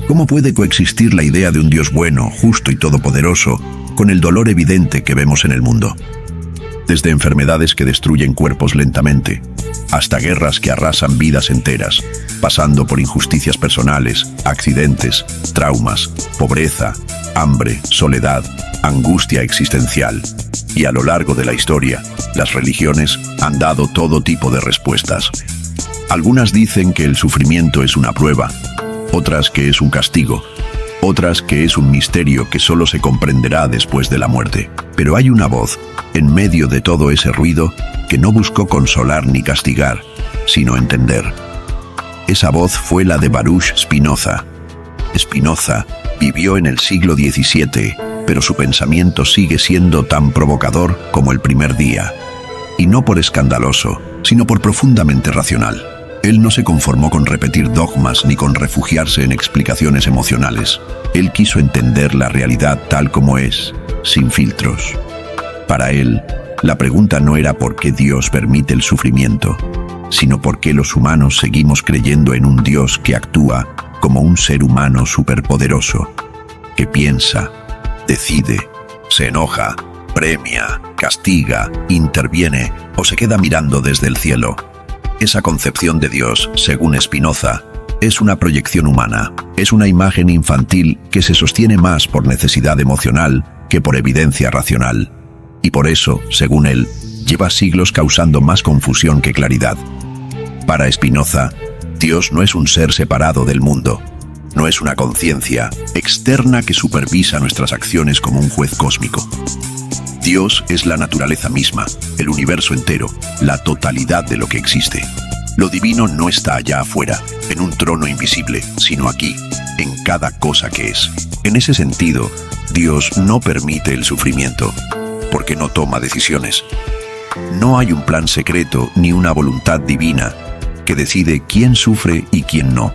¿Cómo puede coexistir la idea de un Dios bueno, justo y todopoderoso con el dolor evidente que vemos en el mundo? Desde enfermedades que destruyen cuerpos lentamente, hasta guerras que arrasan vidas enteras, pasando por injusticias personales, accidentes, traumas, pobreza, hambre, soledad, angustia existencial. Y a lo largo de la historia, las religiones han dado todo tipo de respuestas. Algunas dicen que el sufrimiento es una prueba, otras que es un castigo, otras que es un misterio que solo se comprenderá después de la muerte. Pero hay una voz, en medio de todo ese ruido, que no buscó consolar ni castigar, sino entender. Esa voz fue la de Baruch Spinoza. Spinoza vivió en el siglo XVII, pero su pensamiento sigue siendo tan provocador como el primer día. Y no por escandaloso, sino por profundamente racional. Él no se conformó con repetir dogmas ni con refugiarse en explicaciones emocionales. Él quiso entender la realidad tal como es, sin filtros. Para él, la pregunta no era por qué Dios permite el sufrimiento, sino por qué los humanos seguimos creyendo en un Dios que actúa como un ser humano superpoderoso, que piensa, decide, se enoja, premia, castiga, interviene o se queda mirando desde el cielo. Esa concepción de Dios, según Spinoza, es una proyección humana, es una imagen infantil que se sostiene más por necesidad emocional que por evidencia racional. Y por eso, según él, lleva siglos causando más confusión que claridad. Para Spinoza, Dios no es un ser separado del mundo, no es una conciencia externa que supervisa nuestras acciones como un juez cósmico. Dios es la naturaleza misma, el universo entero, la totalidad de lo que existe. Lo divino no está allá afuera, en un trono invisible, sino aquí, en cada cosa que es. En ese sentido, Dios no permite el sufrimiento, porque no toma decisiones. No hay un plan secreto ni una voluntad divina que decide quién sufre y quién no.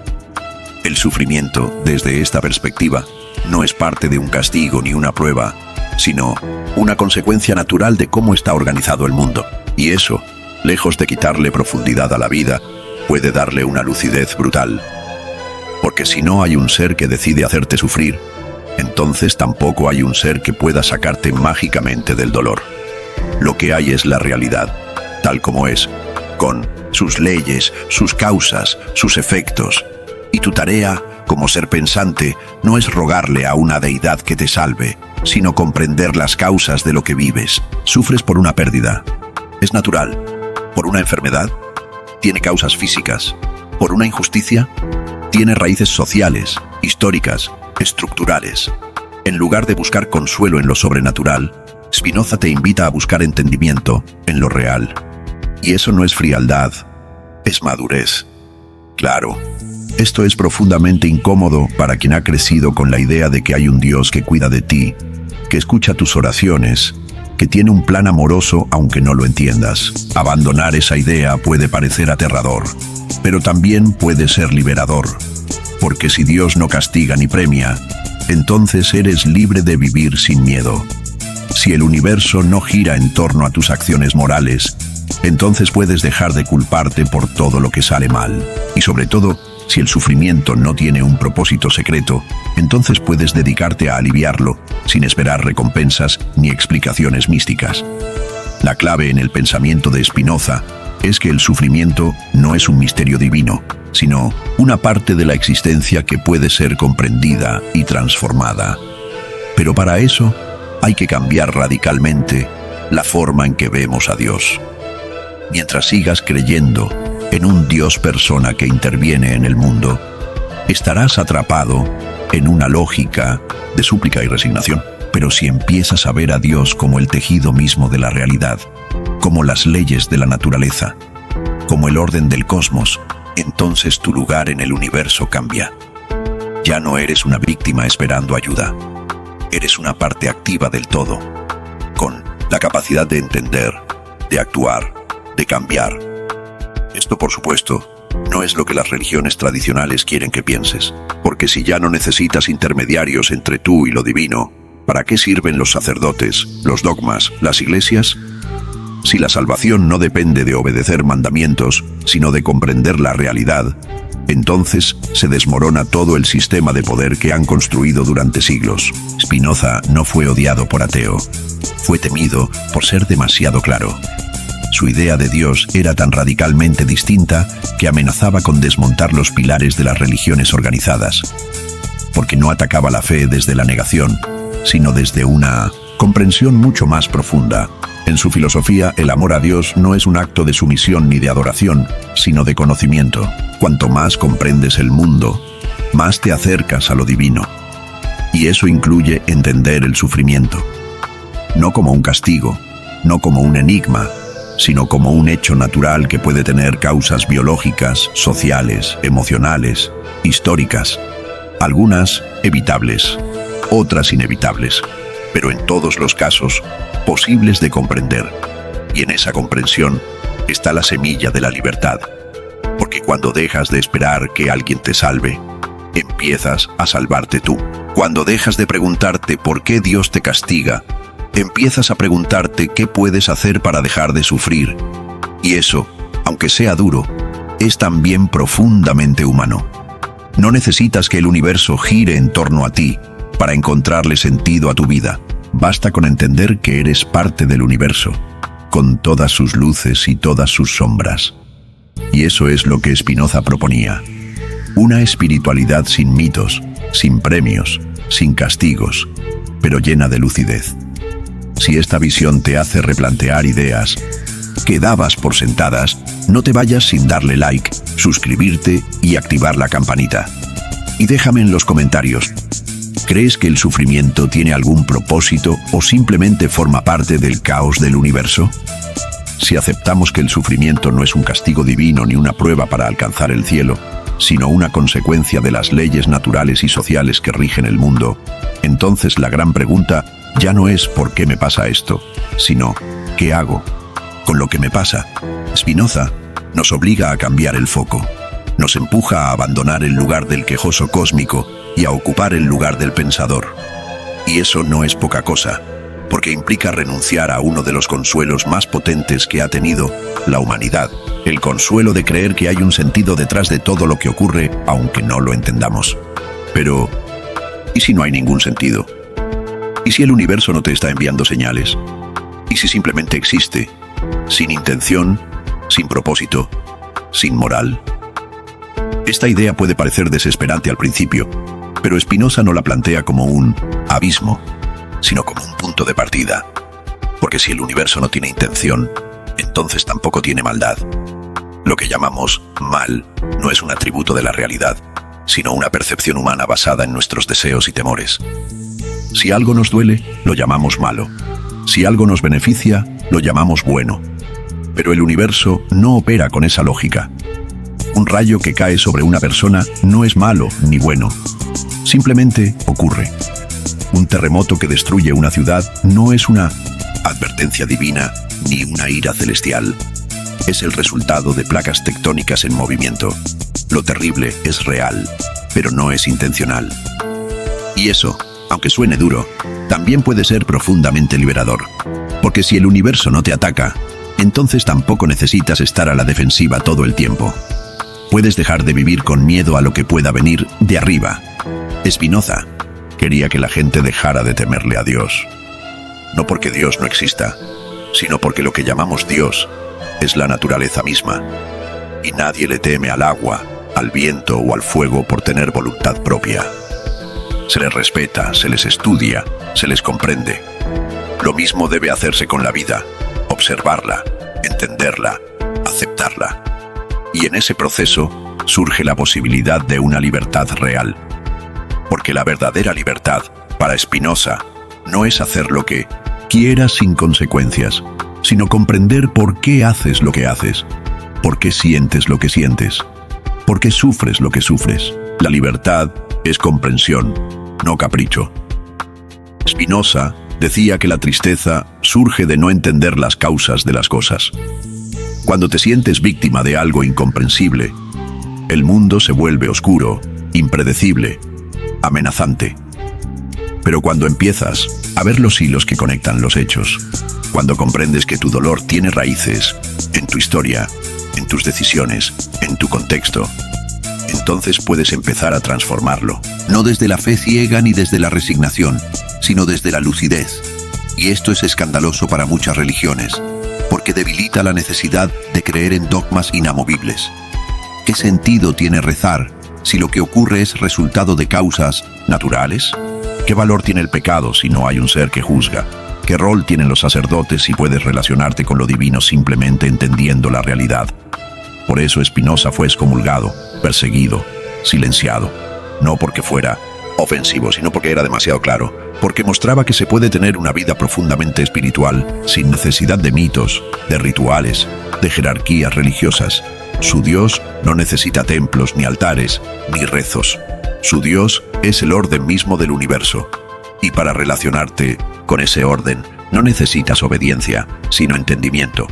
El sufrimiento, desde esta perspectiva, no es parte de un castigo ni una prueba, sino una consecuencia natural de cómo está organizado el mundo. Y eso, lejos de quitarle profundidad a la vida, puede darle una lucidez brutal. Porque si no hay un ser que decide hacerte sufrir, entonces tampoco hay un ser que pueda sacarte mágicamente del dolor. Lo que hay es la realidad, tal como es, con sus leyes, sus causas, sus efectos. Y tu tarea, como ser pensante, no es rogarle a una deidad que te salve, sino comprender las causas de lo que vives. Sufres por una pérdida. Es natural. ¿Por una enfermedad? Tiene causas físicas. ¿Por una injusticia? Tiene raíces sociales, históricas, estructurales. En lugar de buscar consuelo en lo sobrenatural, Spinoza te invita a buscar entendimiento en lo real. Y eso no es frialdad, es madurez. Claro, esto es profundamente incómodo para quien ha crecido con la idea de que hay un Dios que cuida de ti, que escucha tus oraciones, que tiene un plan amoroso aunque no lo entiendas. Abandonar esa idea puede parecer aterrador, pero también puede ser liberador. Porque si Dios no castiga ni premia, entonces eres libre de vivir sin miedo. Si el universo no gira en torno a tus acciones morales, entonces puedes dejar de culparte por todo lo que sale mal. Y sobre todo, si el sufrimiento no tiene un propósito secreto, entonces puedes dedicarte a aliviarlo, sin esperar recompensas ni explicaciones místicas. La clave en el pensamiento de Spinoza es que el sufrimiento no es un misterio divino, sino una parte de la existencia que puede ser comprendida y transformada. Pero para eso hay que cambiar radicalmente la forma en que vemos a Dios. Mientras sigas creyendo en un Dios persona que interviene en el mundo, estarás atrapado en una lógica de súplica y resignación. Pero si empiezas a ver a Dios como el tejido mismo de la realidad, como las leyes de la naturaleza, como el orden del cosmos, entonces tu lugar en el universo cambia. Ya no eres una víctima esperando ayuda. Eres una parte activa del todo, con la capacidad de entender, de actuar, de cambiar. Esto, por supuesto, no es lo que las religiones tradicionales quieren que pienses, porque si ya no necesitas intermediarios entre tú y lo divino, ¿para qué sirven los sacerdotes, los dogmas, las iglesias? Si la salvación no depende de obedecer mandamientos, sino de comprender la realidad, entonces se desmorona todo el sistema de poder que han construido durante siglos. Spinoza no fue odiado por ateo, fue temido por ser demasiado claro. Su idea de Dios era tan radicalmente distinta que amenazaba con desmontar los pilares de las religiones organizadas, porque no atacaba la fe desde la negación, sino desde una comprensión mucho más profunda. En su filosofía, el amor a Dios no es un acto de sumisión ni de adoración, sino de conocimiento. Cuanto más comprendes el mundo, más te acercas a lo divino. Y eso incluye entender el sufrimiento. No como un castigo, no como un enigma, sino como un hecho natural que puede tener causas biológicas, sociales, emocionales, históricas. Algunas evitables, otras inevitables, pero en todos los casos posibles de comprender. Y en esa comprensión está la semilla de la libertad. Porque cuando dejas de esperar que alguien te salve, empiezas a salvarte tú. Cuando dejas de preguntarte por qué Dios te castiga, empiezas a preguntarte qué puedes hacer para dejar de sufrir. Y eso, aunque sea duro, es también profundamente humano. No necesitas que el universo gire en torno a ti para encontrarle sentido a tu vida. Basta con entender que eres parte del universo, con todas sus luces y todas sus sombras. Y eso es lo que Spinoza proponía. Una espiritualidad sin mitos, sin premios, sin castigos, pero llena de lucidez. Si esta visión te hace replantear ideas que dabas por sentadas, no te vayas sin darle like, suscribirte y activar la campanita. Y déjame en los comentarios, ¿crees que el sufrimiento tiene algún propósito o simplemente forma parte del caos del universo? Si aceptamos que el sufrimiento no es un castigo divino ni una prueba para alcanzar el cielo, sino una consecuencia de las leyes naturales y sociales que rigen el mundo, entonces la gran pregunta ya no es ¿por qué me pasa esto?, sino ¿qué hago con lo que me pasa? Spinoza nos obliga a cambiar el foco, nos empuja a abandonar el lugar del quejoso cósmico y a ocupar el lugar del pensador. Y eso no es poca cosa, porque implica renunciar a uno de los consuelos más potentes que ha tenido la humanidad, el consuelo de creer que hay un sentido detrás de todo lo que ocurre, aunque no lo entendamos. Pero, ¿y si no hay ningún sentido? ¿Y si el universo no te está enviando señales? ¿Y si simplemente existe, sin intención, sin propósito, sin moral? Esta idea puede parecer desesperante al principio, pero Spinoza no la plantea como un abismo, sino como un punto de partida. Porque si el universo no tiene intención, entonces tampoco tiene maldad. Lo que llamamos mal no es un atributo de la realidad, sino una percepción humana basada en nuestros deseos y temores. Si algo nos duele, lo llamamos malo. Si algo nos beneficia, lo llamamos bueno. Pero el universo no opera con esa lógica. Un rayo que cae sobre una persona no es malo ni bueno. Simplemente ocurre. Un terremoto que destruye una ciudad no es una advertencia divina ni una ira celestial. Es el resultado de placas tectónicas en movimiento. Lo terrible es real, pero no es intencional. Y eso, aunque suene duro, también puede ser profundamente liberador. Porque si el universo no te ataca, entonces tampoco necesitas estar a la defensiva todo el tiempo. Puedes dejar de vivir con miedo a lo que pueda venir de arriba. Spinoza quería que la gente dejara de temerle a Dios. No porque Dios no exista, sino porque lo que llamamos Dios es la naturaleza misma. Y nadie le teme al agua, al viento o al fuego por tener voluntad propia. Se les respeta, se les estudia, se les comprende. Lo mismo debe hacerse con la vida, observarla, entenderla, aceptarla. Y en ese proceso surge la posibilidad de una libertad real. Porque la verdadera libertad, para Spinoza, no es hacer lo que quieras sin consecuencias, sino comprender por qué haces lo que haces, por qué sientes lo que sientes, por qué sufres lo que sufres. La libertad es comprensión, no capricho. Spinoza decía que la tristeza surge de no entender las causas de las cosas. Cuando te sientes víctima de algo incomprensible, el mundo se vuelve oscuro, impredecible, amenazante. Pero cuando empiezas a ver los hilos que conectan los hechos, cuando comprendes que tu dolor tiene raíces en tu historia, en tus decisiones, en tu contexto, en entonces puedes empezar a transformarlo. No desde la fe ciega ni desde la resignación, sino desde la lucidez. Y esto es escandaloso para muchas religiones, porque debilita la necesidad de creer en dogmas inamovibles. ¿Qué sentido tiene rezar si lo que ocurre es resultado de causas naturales? ¿Qué valor tiene el pecado si no hay un ser que juzga? ¿Qué rol tienen los sacerdotes si puedes relacionarte con lo divino simplemente entendiendo la realidad? Por eso Spinoza fue excomulgado, perseguido, silenciado. No porque fuera ofensivo, sino porque era demasiado claro. Porque mostraba que se puede tener una vida profundamente espiritual sin necesidad de mitos, de rituales, de jerarquías religiosas. Su Dios no necesita templos, ni altares, ni rezos. Su Dios es el orden mismo del universo. Y para relacionarte con ese orden, no necesitas obediencia, sino entendimiento.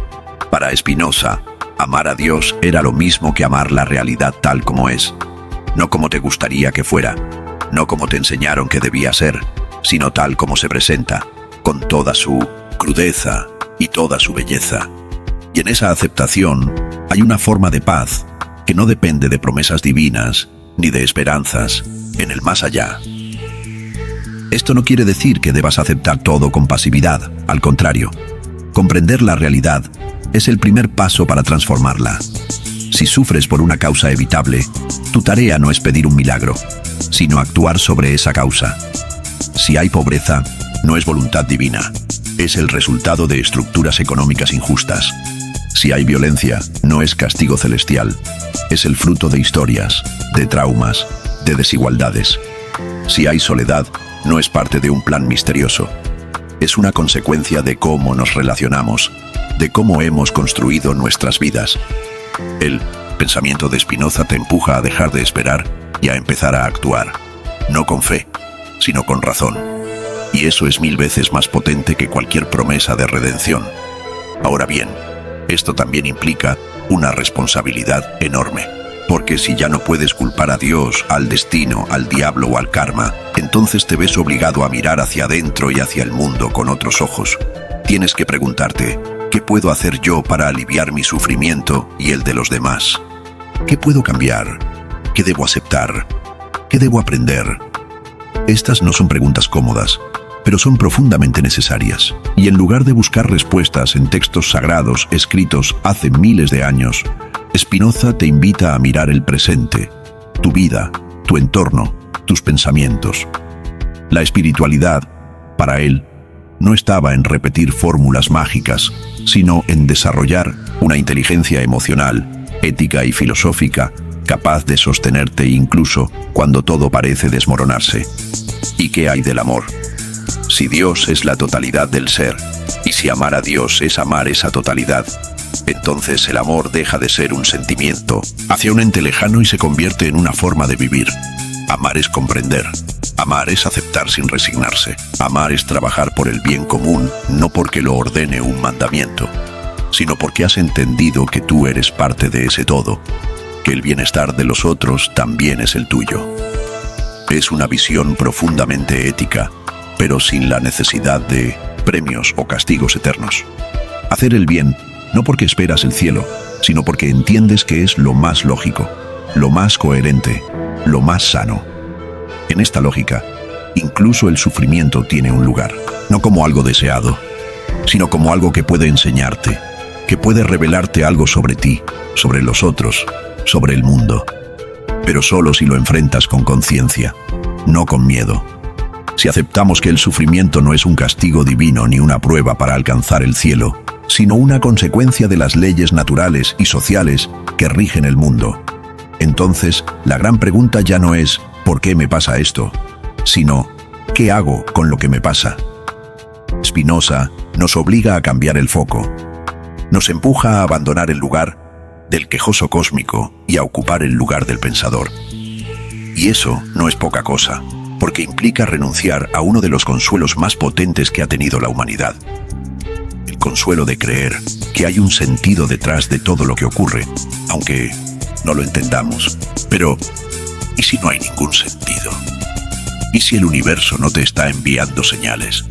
Para Spinoza, amar a Dios era lo mismo que amar la realidad tal como es. No como te gustaría que fuera, no como te enseñaron que debía ser, sino tal como se presenta, con toda su crudeza y toda su belleza. Y en esa aceptación hay una forma de paz que no depende de promesas divinas ni de esperanzas en el más allá. Esto no quiere decir que debas aceptar todo con pasividad, al contrario. Comprender la realidad es el primer paso para transformarla. Si sufres por una causa evitable, tu tarea no es pedir un milagro, sino actuar sobre esa causa. Si hay pobreza, no es voluntad divina, es el resultado de estructuras económicas injustas. Si hay violencia, no es castigo celestial, es el fruto de historias, de traumas, de desigualdades. Si hay soledad, no es parte de un plan misterioso, es una consecuencia de cómo nos relacionamos, de cómo hemos construido nuestras vidas. El pensamiento de Spinoza te empuja a dejar de esperar y a empezar a actuar, no con fe, sino con razón. Y eso es 1000 veces más potente que cualquier promesa de redención. Ahora bien, esto también implica una responsabilidad enorme, porque si ya no puedes culpar a Dios, al destino, al diablo o al karma, entonces te ves obligado a mirar hacia adentro y hacia el mundo con otros ojos. Tienes que preguntarte, ¿qué puedo hacer yo para aliviar mi sufrimiento y el de los demás? ¿Qué puedo cambiar? ¿Qué debo aceptar? ¿Qué debo aprender? Estas no son preguntas cómodas, pero son profundamente necesarias. Y en lugar de buscar respuestas en textos sagrados escritos hace miles de años, Spinoza te invita a mirar el presente, tu vida, tu entorno, tus pensamientos. La espiritualidad, para él, no estaba en repetir fórmulas mágicas, sino en desarrollar una inteligencia emocional, ética y filosófica, capaz de sostenerte incluso cuando todo parece desmoronarse. ¿Y qué hay del amor? Si Dios es la totalidad del ser, y si amar a Dios es amar esa totalidad, entonces el amor deja de ser un sentimiento hacia un ente lejano y se convierte en una forma de vivir. Amar es comprender. Amar es aceptar sin resignarse. Amar es trabajar por el bien común, no porque lo ordene un mandamiento, sino porque has entendido que tú eres parte de ese todo, que el bienestar de los otros también es el tuyo. Es una visión profundamente ética, pero sin la necesidad de premios o castigos eternos. Hacer el bien, no porque esperas el cielo, sino porque entiendes que es lo más lógico, lo más coherente, lo más sano. En esta lógica, incluso el sufrimiento tiene un lugar, no como algo deseado, sino como algo que puede enseñarte, que puede revelarte algo sobre ti, sobre los otros, sobre el mundo. Pero solo si lo enfrentas con conciencia, no con miedo. Si aceptamos que el sufrimiento no es un castigo divino ni una prueba para alcanzar el cielo, sino una consecuencia de las leyes naturales y sociales que rigen el mundo, entonces la gran pregunta ya no es ¿por qué me pasa esto?, sino ¿qué hago con lo que me pasa? Spinoza nos obliga a cambiar el foco. Nos empuja a abandonar el lugar del quejoso cósmico y a ocupar el lugar del pensador. Y eso no es poca cosa, porque implica renunciar a uno de los consuelos más potentes que ha tenido la humanidad. El consuelo de creer que hay un sentido detrás de todo lo que ocurre, aunque no lo entendamos. Pero, ¿y si no hay ningún sentido? ¿Y si el universo no te está enviando señales?